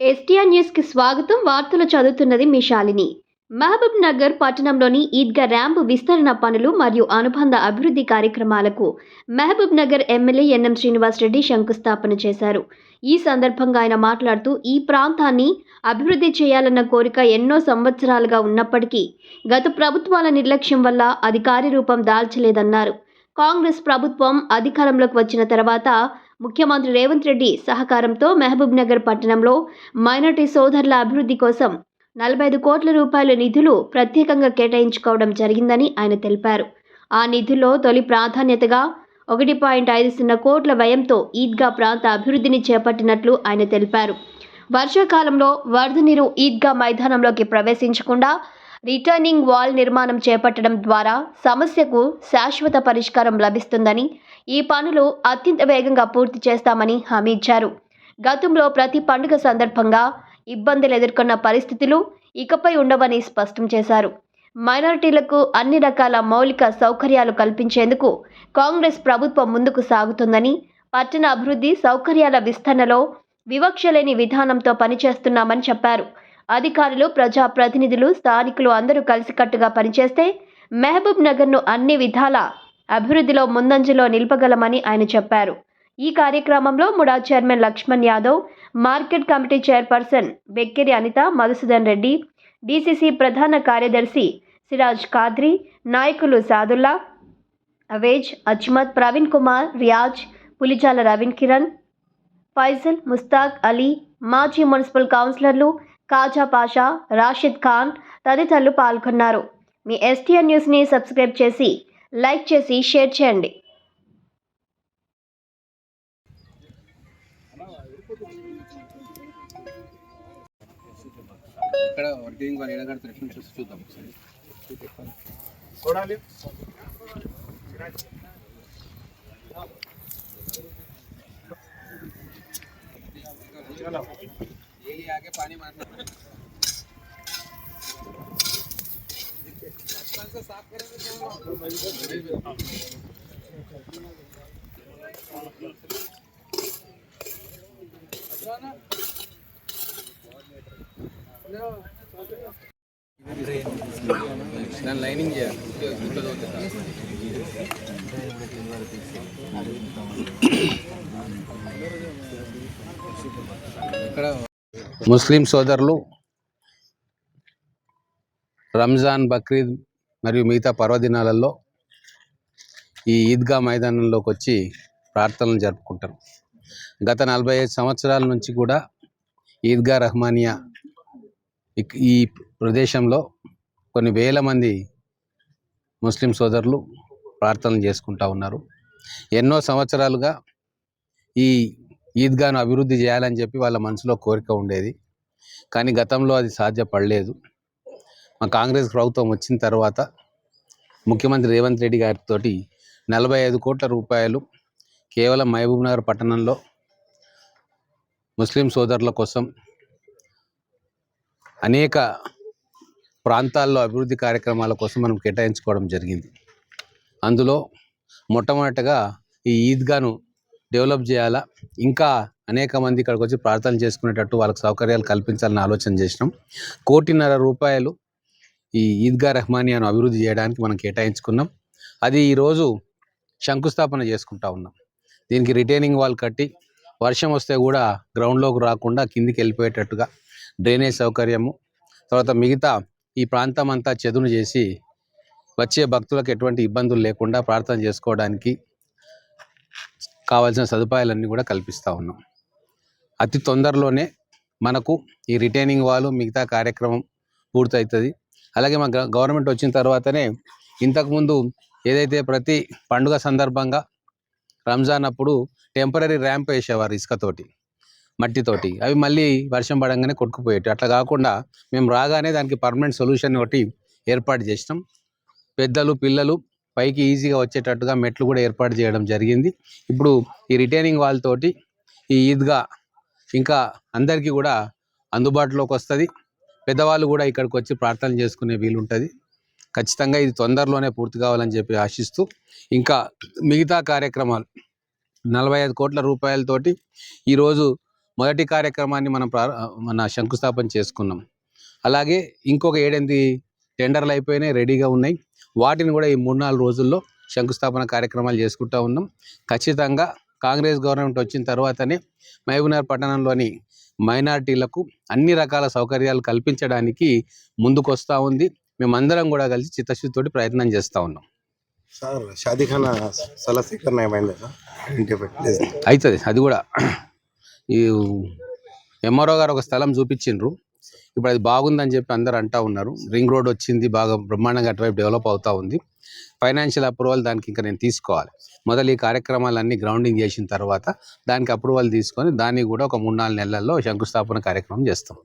STR news కి స్వాగతం. వార్తలు చదువుతున్నది మీ శాలిని. మహబూబ్ నగర్ పట్టణంలోని ఈద్గా ర్యాంపు విస్తరణ పనులు మరియు అనుబంధ అభివృద్ధి కార్యక్రమాలకు మహబూబ్ నగర్ ఎమ్మెల్యే ఎన్ఎం శ్రీనివాస్ రెడ్డి శంకుస్థాపన చేశారు. ఈ సందర్భంగా ఆయన మాట్లాడుతూ ఈ ప్రాంతాన్ని అభివృద్ధి చేయాలన్న కోరిక ఎన్నో సంవత్సరాలుగా ఉన్నప్పటికీ గత ప్రభుత్వాల నిర్లక్ష్యం వల్ల అది కార్యరూపం దాల్చలేదన్నారు. కాంగ్రెస్ ప్రభుత్వం అధికారంలోకి వచ్చిన తర్వాత ముఖ్యమంత్రి రేవంత్ రెడ్డి సహకారంతో మహబూబ్ నగర్ పట్టణంలో మైనార్టీ సోదరుల అభివృద్ధి కోసం 45 కోట్ల రూపాయల నిధులు ప్రత్యేకంగా కేటాయించుకోవడం జరిగిందని ఆయన తెలిపారు. ఆ నిధుల్లో తొలి ప్రాధాన్యతగా 1.50 కోట్ల వ్యయంతో ఈద్గా ప్రాంత అభివృద్ధిని చేపట్టినట్లు ఆయన తెలిపారు. వర్షాకాలంలో వరద నీరు ఈద్గా మైదానంలోకి ప్రవేశించకుండా రిటర్నింగ్ వాల్ నిర్మాణం చేపట్టడం ద్వారా సమస్యకు శాశ్వత పరిష్కారం లభిస్తుందని, ఈ పనులు అత్యంత వేగంగా పూర్తి చేస్తామని హామీ ఇచ్చారు. గతంలో ప్రతి పండుగ సందర్భంగా ఇబ్బందులు ఎదుర్కొన్న పరిస్థితులు ఇకపై ఉండవని స్పష్టం చేశారు. మైనారిటీలకు అన్ని రకాల మౌలిక సౌకర్యాలు కల్పించేందుకు కాంగ్రెస్ ప్రభుత్వం ముందుకు సాగుతుందని, పట్టణ అభివృద్ధి సౌకర్యాల విస్తరణలో వివక్ష లేని విధానంతో పనిచేస్తున్నామని చెప్పారు. అధికారులు, ప్రజా ప్రతినిధులు, స్థానికులు అందరూ కలిసికట్టుగా పనిచేస్తే మహబూబ్ నగర్ను అన్ని విధాల అభివృద్ధిలో ముందంజలో నిలపగలమని ఆయన చెప్పారు. ఈ కార్యక్రమంలో MUDA chairman Lakshman Yadav, market committee chairperson Bekkiri Anitha, Madhusudan Reddy, DCC ప్రధాన కార్యదర్శి సిరాజ్ ఖాద్రి, నాయకులు సాదుల్లా, అవేజ్, అజ్మత్, ప్రవీణ్ కుమార్, రియాజ్, పులిజాల రవీన్ కిరణ్, ఫైజల్, ముస్తాక్ అలీ, మాజీ మున్సిపల్ కౌన్సిలర్లు కాజా పాషా, రాషిద్ ఖాన్ తదితరులు పాల్గొన్నారు. మీ ఎస్టీఆర్ న్యూస్ని సబ్స్క్రైబ్ చేసి, లైక్ చేసి, షేర్ చేయండి. ఇక్కడ వర్కింగ్ వారు ఎడగడతారు ఎట్లా చూసి చూద్దాం చూడాలి. डेली आके पानी मारना से साफ करेंगे लाइनिंग ఇక్కడ ముస్లిం సోదరులు రంజాన్, బక్రీద్ మరియు మిగతా పర్వదినాలలో ఈ ఈద్గా మైదానంలోకి వచ్చి ప్రార్థనలు జరుపుకుంటారు. గత 45 సంవత్సరాల నుంచి కూడా ఈద్గా రహమానియా ఈ ప్రదేశంలో కొన్ని వేల మంది ముస్లిం సోదరులు ప్రార్థనలు చేసుకుంటూ ఉన్నారు. ఎన్నో సంవత్సరాలుగా ఈ ఈద్గాను అభివృద్ధి చేయాలని చెప్పి వాళ్ళ మనసులో కోరిక ఉండేది. కానీ గతంలో అది సాధ్యపడలేదు. మా కాంగ్రెస్ ప్రభుత్వం వచ్చిన తర్వాత ముఖ్యమంత్రి రేవంత్ రెడ్డి గారితో 45 కోట్ల రూపాయలు కేవలం మహబూబ్ నగర్ పట్టణంలో ముస్లిం సోదరుల కోసం అనేక ప్రాంతాల్లో అభివృద్ధి కార్యక్రమాల కోసం మనం కేటాయించుకోవడం జరిగింది. అందులో మొట్టమొదటగా ఈ ఈద్గాను డెవలప్ చేయాలా, ఇంకా అనేక మంది ఇక్కడికి వచ్చి ప్రార్థన చేసుకునేటట్టు వాళ్ళకి సౌకర్యాలు కల్పించాలని ఆలోచన చేసినాం. 1.5 కోట్ల రూపాయలు ఈ ఈద్గా రహమానియాను అభివృద్ధి చేయడానికి మనం కేటాయించుకున్నాం. అది ఈరోజు శంకుస్థాపన చేసుకుంటా ఉన్నాం. దీనికి రిటైనింగ్ వాల్ కట్టి వర్షం వస్తే కూడా గ్రౌండ్లోకి రాకుండా కిందికి వెళ్ళిపోయేటట్టుగా డ్రైనేజ్ సౌకర్యము, తర్వాత మిగతా ఈ ప్రాంతం అంతా చదును చేసి వచ్చే భక్తులకు ఎటువంటి ఇబ్బందులు లేకుండా ప్రార్థన చేసుకోవడానికి కావాల్సిన సదుపాయాలన్నీ కూడా కల్పిస్తూ ఉన్నాం. అతి తొందరలోనే మనకు ఈ రిటైనింగ్ వాల్ మిగతా కార్యక్రమం పూర్తవుతుంది. అలాగే మా గవర్నమెంట్ వచ్చిన తర్వాతనే ఇంతకుముందు ఏదైతే ప్రతి పండుగ సందర్భంగా రంజాన్ అప్పుడు టెంపరీ ర్యాంప్ వేసేవారు ఇసుకతోటి, మట్టితోటి, అవి మళ్ళీ వర్షం పడంగానే కొట్టుకుపోయేటి. అట్లా కాకుండా మేము రాగానే దానికి పర్మనెంట్ సొల్యూషన్ ఒకటి ఏర్పాటు చేసినాం. పెద్దలు, పిల్లలు పైకి ఈజీగా వచ్చేటట్టుగా మెట్లు కూడా ఏర్పాటు చేయడం జరిగింది. ఇప్పుడు ఈ రిటైనింగ్ వాల్ తోటి ఈ ఈద్గా ఇంకా అందరికీ కూడా అందుబాటులోకి వస్తుంది. పెద్దవాళ్ళు కూడా ఇక్కడికి వచ్చి ప్రార్థన చేసుకునే వీలుంటుంది. ఖచ్చితంగా ఇది తొందరలోనే పూర్తి కావాలని చెప్పి ఆశిస్తూ, ఇంకా మిగతా కార్యక్రమాలు 45 కోట్ల రూపాయలతోటి ఈరోజు మొదటి కార్యక్రమాన్ని మనం మన శంకుస్థాపన చేసుకున్నాం. అలాగే ఇంకొక 7-8 టెండర్లు అయిపోయినాయి, రెడీగా ఉన్నాయి. వాటిని కూడా ఈ 3-4 రోజుల్లో శంకుస్థాపన కార్యక్రమాలు చేసుకుంటూ ఉన్నాం. ఖచ్చితంగా కాంగ్రెస్ గవర్నమెంట్ వచ్చిన తర్వాతనే మహబూబ్నగర్ పట్టణంలోని మైనారిటీలకు అన్ని రకాల సౌకర్యాలు కల్పించడానికి ముందుకు వస్తూ ఉంది. మేమందరం కూడా కలిసి చిత్తశుద్ధితోటి ప్రయత్నం చేస్తూ ఉన్నాం. సార్ షాదీఖానా స్థల సేకరణ ఏమైందా సార్? అవుతుంది అది కూడా. ఈ ఎంఆర్ఓ గారు ఒక స్థలం చూపించిండ్రు. ఇప్పుడు అది బాగుందని చెప్పి అందరు అంటూ ఉన్నారు. రింగ్ రోడ్ వచ్చింది, బాగా బ్రహ్మాండంగా అటువైపు డెవలప్ అవుతూ ఉంది. ఫైనాన్షియల్ అప్రూవల్ దానికి ఇంకా నేను తీసుకోవాలి. మొదలు ఈ కార్యక్రమాలన్నీ గ్రౌండింగ్ చేసిన తర్వాత దానికి అప్రూవల్ తీసుకొని దాన్ని కూడా ఒక 3-4 నెలల్లో శంకుస్థాపన కార్యక్రమం చేస్తాం.